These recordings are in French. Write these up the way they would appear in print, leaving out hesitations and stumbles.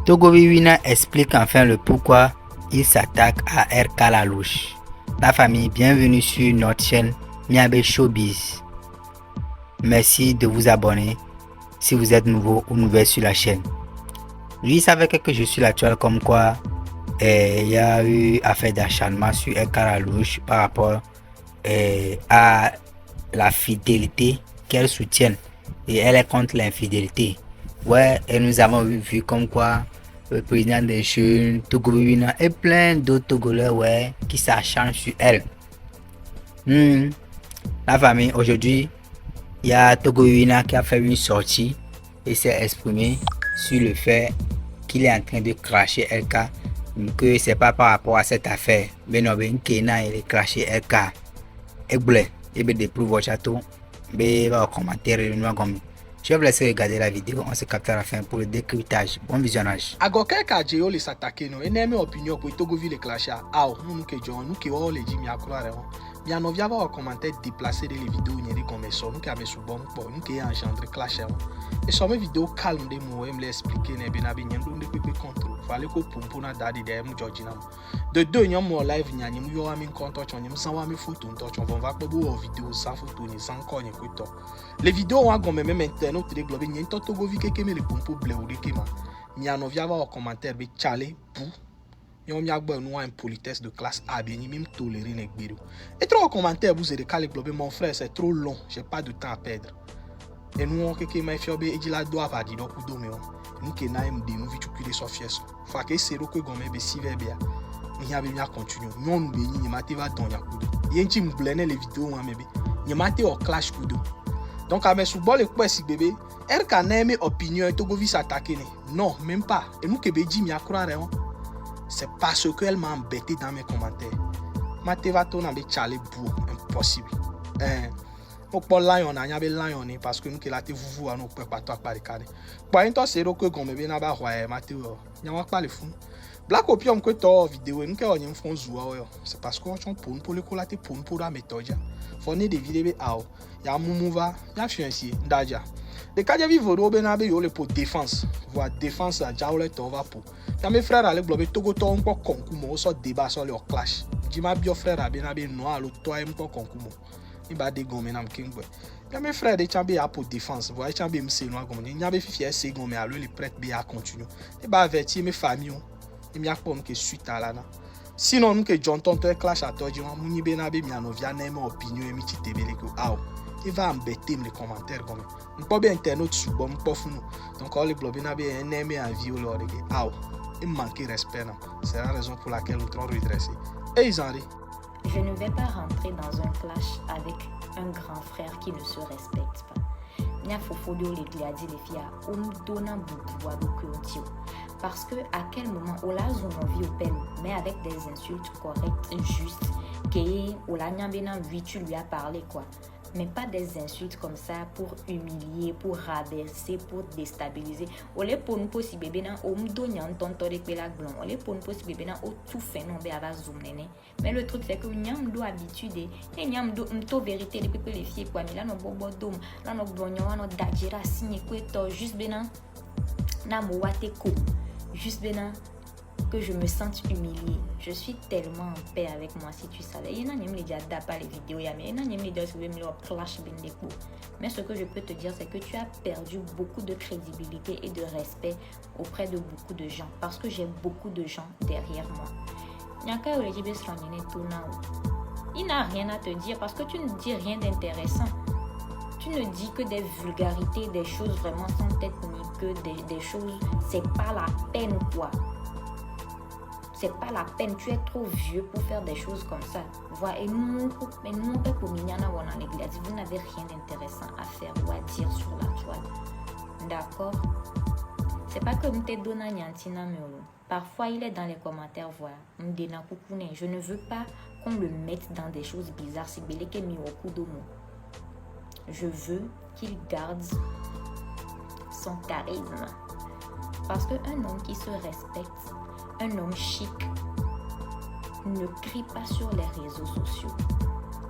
Togo Wiwina explique enfin le pourquoi il s'attaque à RK Lalouche. La famille, bienvenue sur notre chaîne Miabe Showbiz. Merci de vous abonner si vous êtes nouveau ou nouvelle sur la chaîne. Lui savait que je suis l'actuel comme quoi il y a eu affaire d'acharnement sur RK Lalouche par rapport à la fidélité qu'elle soutient et elle est contre l'infidélité. Ouais, et nous avons vu comme quoi le président des jeunes, Togo Wiwina et plein d'autres Togolais ouais, qui s'acharnent sur elle. La famille, aujourd'hui, il y a Togo Wiwina qui a fait une sortie et s'est exprimé sur le fait qu'il est en train de cracher LK, que c'est pas par rapport à cette affaire. Mais non, il est craché LK. Et blé, et bien des preuves au château, mais va au commentaire et nous comme. Je vais vous laisser regarder la vidéo, on se capte à la fin pour le décryptage. Bon visionnage. Agoke ka Jeo les s'attaquer no ene me opinion pour Togo vi le clasha. Ah, nous que John, nous que o le ji mi akura re. Mi anovia va au commentaire déplacer les vidéos nyeri comme ça, nous que ame subon pour nous que engendrer clash. Et sur mes vidéos calme de mo me l'expliquer ne be na be nyendo de pepe control. Fallait ko pompo na dadi de mu George na. De deux nyam mo live nyani mu yo ami contact on nyam sans wa mi photo on on va pas beau vidéo sans photo ni sans kogne ko to. Les vidéos on gomme même internet de globe nyen to Togo vi ke me le pompo ble ou de kema. Mi anovia va au commentaire be chale pou. Yon mi agbo nous une politesse de classe A bien ni même tolérer nek biru. Et trop en commentaire vous avez calé globe mon frère c'est trop long, j'ai pas de temps à perdre. Et nous on que mai fiobe e di la doit va di do ku do me on. Nous que na em de nous vi tukule so fieso. Fa ke sero ko gomme be si verbia. Ni ya be mi a continue. Non be ni mate va don ya kudo. Yen ti mblene les vidéos on mebe. Ni mate o clash kudo. Donc à mes sous-bol et quoi si bébé, elle can aimé opinion Togo vi s'attaquer non, même pas. Et nous que be di mi a croire on. C'est parce qu'elle m'a embêté dans mes commentaires. Ma te va tourner avec Charlie Bou, impossible. Au pôle lion, on a un lion parce que nous qui la te vous à nous peut pas toi par les cadres. Pour un temps c'est que comme bien là-bas ouais, Mathéo, n'y a pas le fou. Black opium que toi vidéo nous qui on y font jouer. C'est parce qu'on pour le collater pour la méthode. Fournir des vidéos à y a Mouva, y a fiancé, Daja. Les cas de vivre au Benabe yo le pour défense. Voir défense à Jaoule Tova pour. Y'a mes frères à l'églobé Togo to un peu concours, so débat sur leur clash. Dis-moi bien frère à Benabe noir, le toi un peu concours. Il va dégommer nam kingboy. Y'a mes frères de Tchambe à pour défense. Voir Tchambe m'se noir comme il y a mes filles c'est gommé à lui les prêtres bien à continuer. Et bah avertir mes familles. Il m'y a pas que suite à là. Sinon nous que John Tonton clash à toi, dis-moi mouni Benabe mi anovia n'aime opinion et mi titebele que ah. Il va embêter les commentaires comme on peut bien internet sous bon pas fou donc on les bloquer n'a bien un aimé à vie ou leur ah il manque respect c'est la raison pour laquelle nous devons redresser et ils en rient. Je ne vais pas rentrer dans un clash avec un grand frère qui ne se respecte pas. Nya fofodo les gliadi les filles on donne beaucoup de parce que à quel moment on la zone vie au peine mais avec des insultes correctes justes que on la nyambena oui tu lui as parlé quoi. Mais pas des insultes comme ça pour humilier, pour rabaisser, pour déstabiliser. On les pour nous possible bébé na on me donne un tonton de pélag blanc. On les pour nous possible bébé na au tout fait non bé ava zoom néné. Mais le truc c'est que nyam do habitude et nyam do mto vérité depuis que les filles quoi mais là no bobo dom là no blonyo no dajira signé quoi to juste bena na mo wate ko juste bena que je me sente humiliée. Je suis tellement en paix avec moi si tu savais. Il y en a qui ne pas les vidéos, il y en a qui ne clash bendeko. Mais ce que je peux te dire, c'est que tu as perdu beaucoup de crédibilité et de respect auprès de beaucoup de gens. Parce que j'ai beaucoup de gens derrière moi. Il n'a rien à te dire parce que tu ne dis rien d'intéressant. Tu ne dis que des vulgarités, des choses vraiment sans tête ni que des choses, c'est pas la peine quoi. C'est pas la peine, tu es trop vieux pour faire des choses comme ça. Voilà, et nous, vous n'avez rien d'intéressant à faire ou à dire sur la toile. D'accord? C'est pas comme te donne Nyantina Melo. Parfois, il est dans les commentaires, voilà. Je ne veux pas qu'on le mette dans des choses bizarres. C'est belé mi au coup de mots. Je veux qu'il garde son charisme. Parce qu'un homme qui se respecte, un homme chic ne crie pas sur les réseaux sociaux,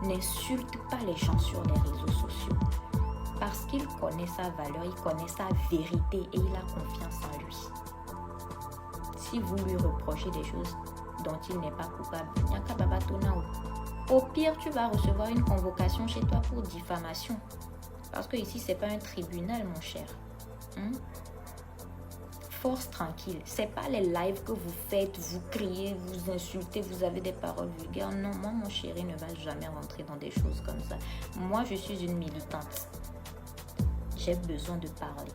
n'insulte pas les gens sur les réseaux sociaux, parce qu'il connaît sa valeur, il connaît sa vérité et il a confiance en lui. si vous lui reprochez des choses dont il n'est pas coupable, Nyaka Baba Tonao. Au pire, tu vas recevoir une convocation chez toi pour diffamation. Parce que ici, c'est pas un tribunal, mon cher. Force tranquille. C'est pas les lives que vous faites, vous criez, vous insultez, vous avez des paroles vulgaires. Non, moi, mon chéri ne va jamais rentrer dans des choses comme ça. Moi, je suis une militante. J'ai besoin de parler.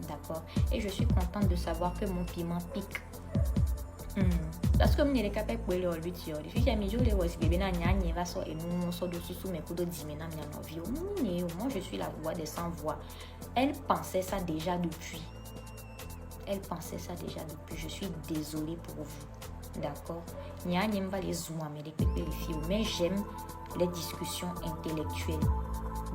D'accord? Et je suis contente de savoir que mon piment pique. Parce que je suis la voix des sans voix. Elle pensait ça déjà depuis. Je suis désolée pour vous. D'accord? Mais j'aime les discussions intellectuelles.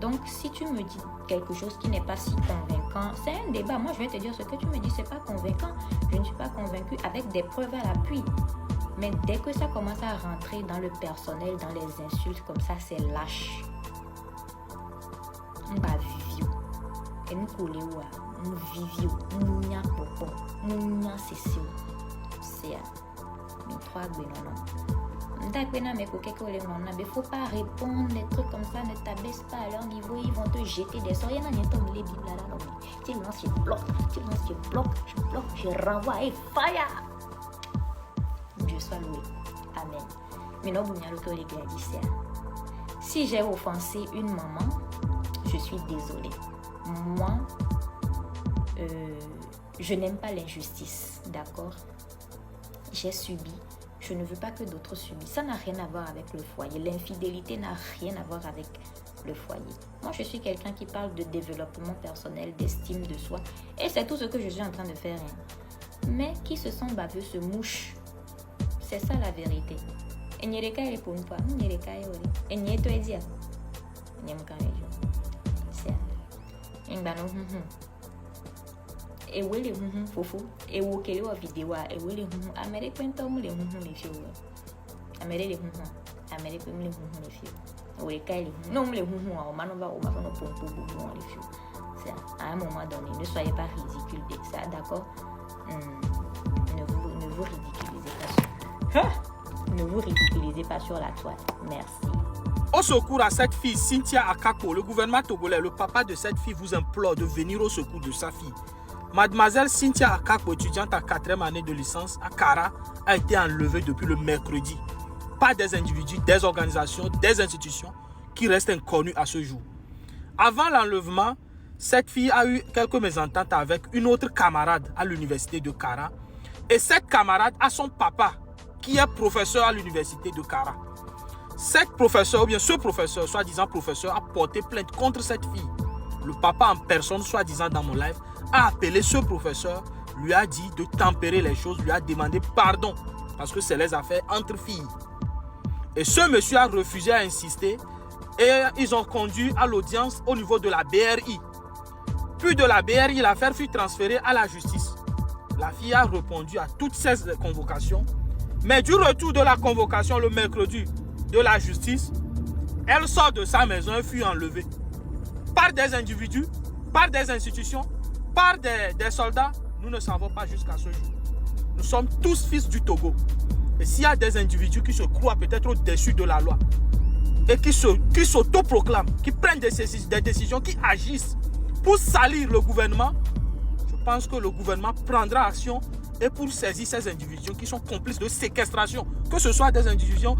Donc, si tu me dis quelque chose qui n'est pas si convaincant, c'est un débat. Moi, je vais te dire ce que tu me dis, c'est pas convaincant. Je ne suis pas convaincue avec des preuves à l'appui. Mais dès que ça commence à rentrer dans le personnel, dans les insultes, comme ça, c'est lâche. On va vivre. Et nous collons, nous vivons, nous n'y a pas, nous n'y a cessé. C'est mais trois bénons. Mais il ne faut pas répondre des trucs comme ça, ne t'abaisse pas à leur niveau, ils vont te jeter des sorts. Il y en a qui les bibles là, tu lances, tu bloques, je renvoie et fire. Dieu soit loué. Amen. Mais non, vous n'avez que les gladis. Si j'ai offensé une maman, je suis désolée. Moi, je n'aime pas l'injustice, d'accord? J'ai subi. Je ne veux pas que d'autres subissent. Ça n'a rien à voir avec le foyer. L'infidélité n'a rien à voir avec le foyer. Moi, je suis quelqu'un qui parle de développement personnel, d'estime de soi. Et c'est tout ce que je suis en train de faire. Mais qui se sent baveux se mouche. C'est ça la vérité. Et n'y a pas pour nous. Et n'y a pas dit. Et où les fofo et où quelle vidéo et où les américains tom les les filles américains les filles où les cailles non les on manova on va pour les filles c'est à un moment donné ne soyez pas ridicule ça d'accord. Ne vous ridiculisez pas ne vous ridiculisez pas sur la toile. Merci. Au secours à cette fille, Cynthia Akakpo, le gouvernement togolais, le papa de cette fille vous implore de venir au secours de sa fille. Mademoiselle Cynthia Akakpo, étudiante à 4e année de licence à Kara, a été enlevée depuis le mercredi par des individus, des organisations, des institutions qui restent inconnues à ce jour. Avant l'enlèvement, cette fille a eu quelques mésententes avec une autre camarade à l'université de Kara. Et cette camarade a son papa qui est professeur à l'université de Kara. Cette professeur, ou bien ce professeur, soi-disant professeur, a porté plainte contre cette fille. Le papa en personne, soi-disant dans mon live, a appelé ce professeur, lui a dit de tempérer les choses, lui a demandé pardon, parce que c'est les affaires entre filles. Et ce monsieur a refusé à insister et ils ont conduit à l'audience au niveau de la BRI. Puis de la BRI, l'affaire fut transférée à la justice. La fille a répondu à toutes ces convocations, mais du retour de la convocation le mercredi de la justice, elle sort de sa maison et fut enlevée par des individus, par des institutions, par des soldats. Nous ne savons pas jusqu'à ce jour. Nous sommes tous fils du Togo. Et s'il y a des individus qui se croient peut-être au-dessus de la loi et qui s'autoproclament, qui prennent des décisions, qui agissent pour salir le gouvernement, je pense que le gouvernement prendra action et pour saisir ces individus qui sont complices de séquestration, que ce soit des institutions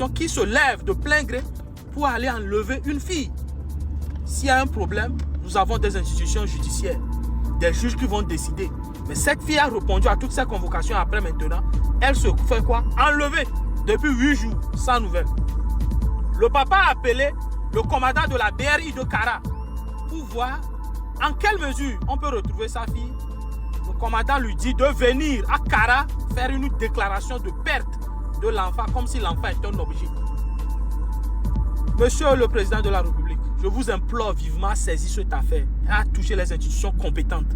qui se lèvent de plein gré pour aller enlever une fille. S'il y a un problème, nous avons des institutions judiciaires, des juges qui vont décider. Mais cette fille a répondu à toutes ces convocations après maintenant. Elle se fait quoi? Enlever depuis 8 jours, sans nouvelles. Le papa a appelé le commandant de la BRI de Kara pour voir en quelle mesure on peut retrouver sa fille. Le commandant lui dit de venir à Kara faire une déclaration de perte de l'enfant comme si l'enfant était un objet. Monsieur le président de la République, je vous implore vivement à saisir cette affaire et à toucher les institutions compétentes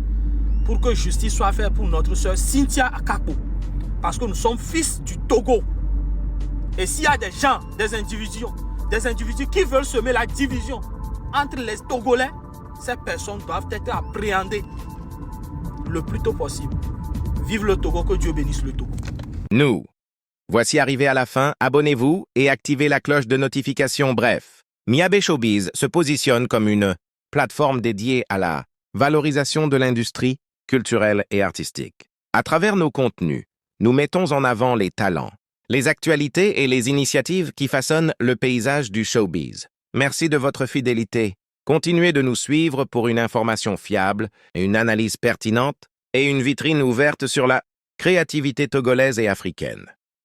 pour que justice soit faite pour notre soeur Cynthia Akakpo. Parce que nous sommes fils du Togo. Et s'il y a des gens, des individus qui veulent semer la division entre les Togolais, ces personnes doivent être appréhendées le plus tôt possible. Vive le Togo, que Dieu bénisse le Togo. Nous. Voici arrivé à la fin, abonnez-vous et activez la cloche de notification. Bref, Miabe Showbiz se positionne comme une plateforme dédiée à la valorisation de l'industrie culturelle et artistique. À travers nos contenus, nous mettons en avant les talents, les actualités et les initiatives qui façonnent le paysage du showbiz. Merci de votre fidélité. Continuez de nous suivre pour une information fiable, une analyse pertinente et une vitrine ouverte sur la créativité togolaise et africaine.